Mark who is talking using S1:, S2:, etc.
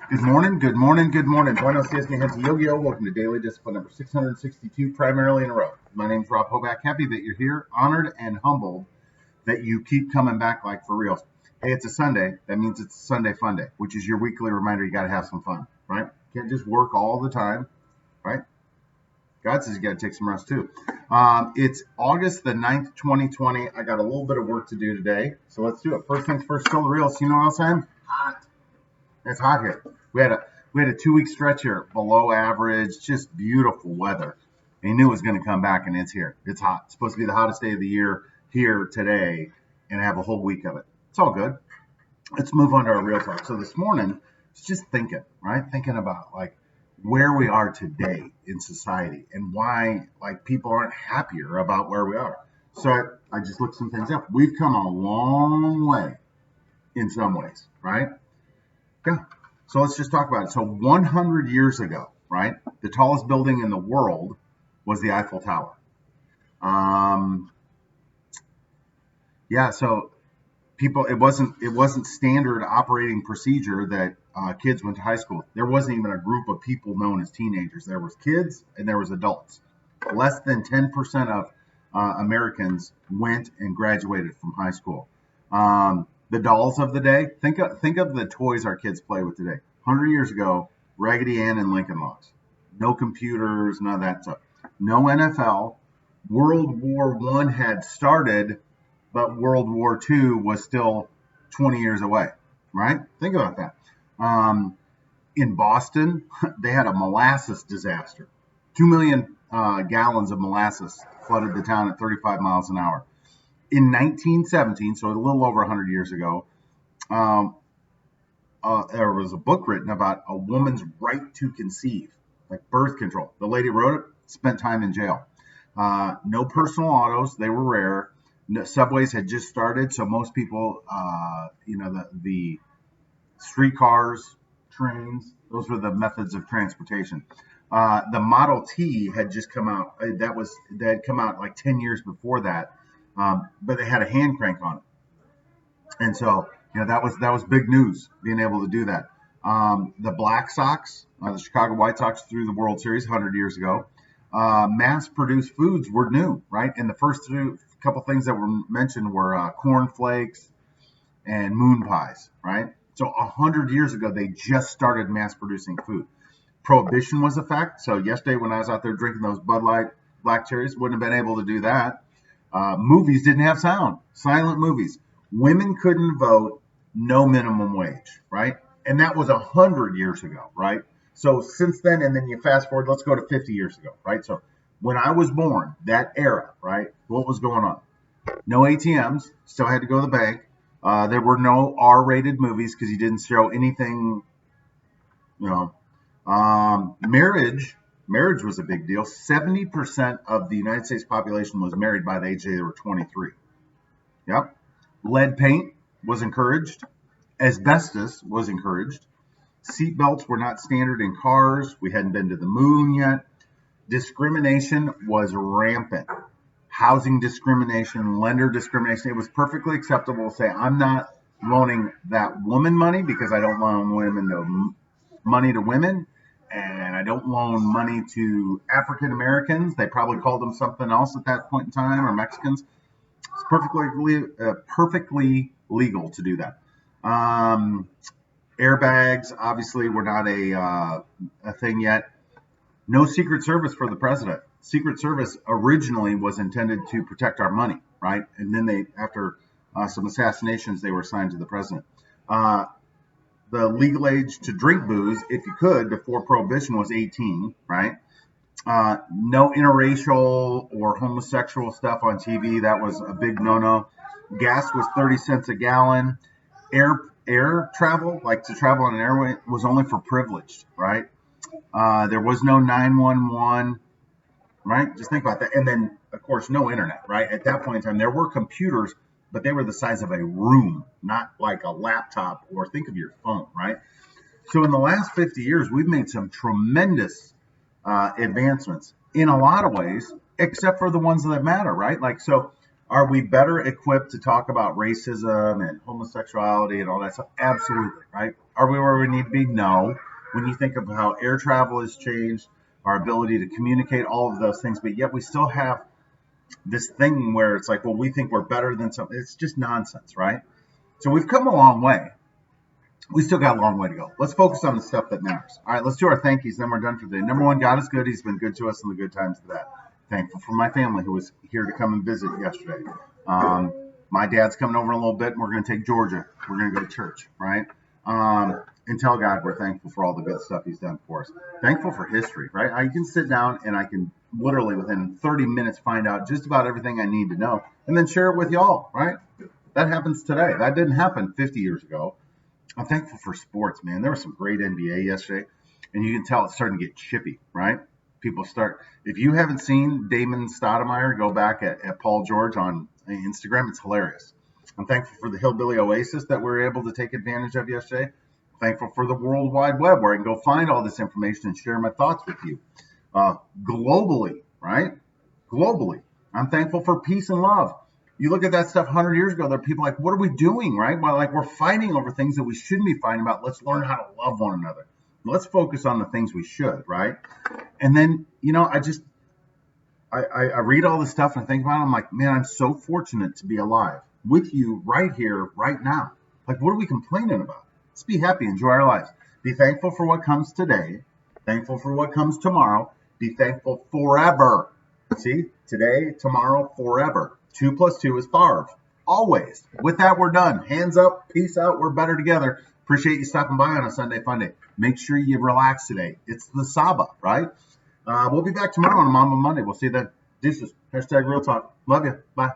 S1: Good morning, good morning, good morning. Buenos dias, mi gente. Yo. Welcome to Daily Discipline number 662, primarily in a row. My name's Rob Hoback. Happy that you're here. Honored and humbled that you keep coming back like for real. Hey, it's a Sunday. That means it's a Sunday fun day, which is your weekly reminder you got to have some fun, right? Can't just work all the time, right? God says you got to take some rest too. It's August the 9th, 2020. I got a little bit of work to do today, so let's do it. First things first, still the real. So you know what I'm saying? Hot. It's hot here. We had a 2 week stretch here, below average, just beautiful weather. And you knew it was going to come back, and it's here. It's hot. It's supposed to be the hottest day of the year here today, and have a whole week of it. It's all good. Let's move on to our real talk. So this morning, it's just thinking, right? Thinking about like where we are today in society and why like people aren't happier about where we are. So I just looked some things up. We've come a long way in some ways, right? Yeah. So let's just talk about it. So 100 years ago, right, the tallest building in the world was the Eiffel Tower. Um, yeah. So people, it wasn't standard operating procedure that kids went to high school. There wasn't even a group of people known as teenagers. There was kids and there was adults. Less than 10% of Americans went and graduated from high school. The dolls of the day. Think of the toys our kids play with today. 100 years ago, Raggedy Ann and Lincoln Logs. No computers, none of that stuff. No NFL. World War One had started, but World War Two was still 20 years away. Right? Think about that. Um, in Boston, they had a molasses disaster. 2 million gallons of molasses flooded the town at 35 miles an hour. In 1917, so a little over 100 years ago, um, there was a book written about a woman's right to conceive, like birth control. The lady wrote it, spent time in jail. No personal autos, they were rare. No, subways had just started, so most people, the streetcars, trains, those were the methods of transportation. The Model T had just come out. That had come out like 10 years before that, but they had a hand crank on it. And so, that was big news being able to do that. The Black Sox, the Chicago White Sox, threw the World Series 100 years ago. Mass-produced foods were new, right? And the first couple things that were mentioned were corn flakes and moon pies, right? So 100 years ago, they just started mass-producing food. Prohibition was a fact. So yesterday, when I was out there drinking those Bud Light black cherries, wouldn't have been able to do that. Movies didn't have sound, silent movies. Women couldn't vote, no minimum wage, right? And that was 100 years ago, right? So since then, and then you fast forward, let's go to 50 years ago, right? So when I was born, that era, right? What was going on? No ATMs, still had to go to the bank. There were no R-rated movies because you didn't show anything, you know. Marriage was a big deal. 70% of the United States population was married by the age they were 23. Yep. Lead paint was encouraged. Asbestos was encouraged. Seatbelts were not standard in cars. We hadn't been to the moon yet. Discrimination was rampant. Housing discrimination, lender discrimination. It was perfectly acceptable to say, I'm not loaning that woman money because I don't loan money to women, and I don't loan money to African Americans. They probably called them something else at that point in time, or Mexicans. It's perfectly legal to do that. Um, Airbags obviously were not a thing yet. No Secret Service for the president. Secret Service originally was intended to protect our money, right? And then after some assassinations, they were assigned to the president. Uh, the legal age to drink booze, if you could, before Prohibition was 18, right? No interracial or homosexual stuff on TV. That was a big no-no. Gas was 30 cents a gallon. Air travel, like to travel on an airway, was only for privileged, right? There was no 911, right? Just think about that. And then, of course, no internet, right? At that point in time, there were computers, but they were the size of a room, not like a laptop or think of your phone, right? So in the last 50 years, we've made some tremendous advancements in a lot of ways, except for the ones that matter, right? Like, so Are we better equipped to talk about racism and homosexuality and all that stuff? Absolutely, right? Are we where we need to be? No. When you think of how air travel has changed, our ability to communicate, all of those things, but yet we still have this thing where it's like, well, we think we're better than something. It's just nonsense, right? So we've come a long way. We still got a long way to go. Let's focus on the stuff that matters. All right, let's do our thank yous, then we're done for the day. Number one, God is good. He's been good to us in the good times of that. Thankful for my family who was here to come and visit yesterday. My dad's coming over in a little bit, and we're going to take Georgia. We're going to go to church, right? And tell God we're thankful for all the good stuff he's done for us. Thankful for history, right? I can sit down and I can literally within 30 minutes find out just about everything I need to know and then share it with y'all, right? That happens today. That didn't happen 50 years ago. I'm thankful for sports, man. There was some great NBA yesterday, and you can tell it's starting to get chippy, right? People start, if you haven't seen Damon Stoudemire, go back at Paul George on Instagram. It's hilarious. I'm thankful for the Hillbilly Oasis that we were able to take advantage of yesterday. Thankful for the World Wide Web where I can go find all this information and share my thoughts with you. Globally, right? Globally. I'm thankful for peace and love. You look at that stuff 100 years ago, there are people like, what are we doing, right? Well, like we're fighting over things that we shouldn't be fighting about. Let's learn how to love one another. Let's focus on the things we should, right? And then, I read all this stuff and I think about it. I'm like, man, I'm so fortunate to be alive with you right here, right now. Like, what are we complaining about? Let's be happy, enjoy our lives. Be thankful for what comes today. Thankful for what comes tomorrow. Be thankful forever. See, today, tomorrow, forever. 2 + 2 is 5. Always. With that, we're done. Hands up. Peace out. We're better together. Appreciate you stopping by on a Sunday Fun Day. Make sure you relax today. It's the Saba, right? We'll be back tomorrow on Mama Monday. We'll see you then. Deuces. #Real Talk. Love you. Bye.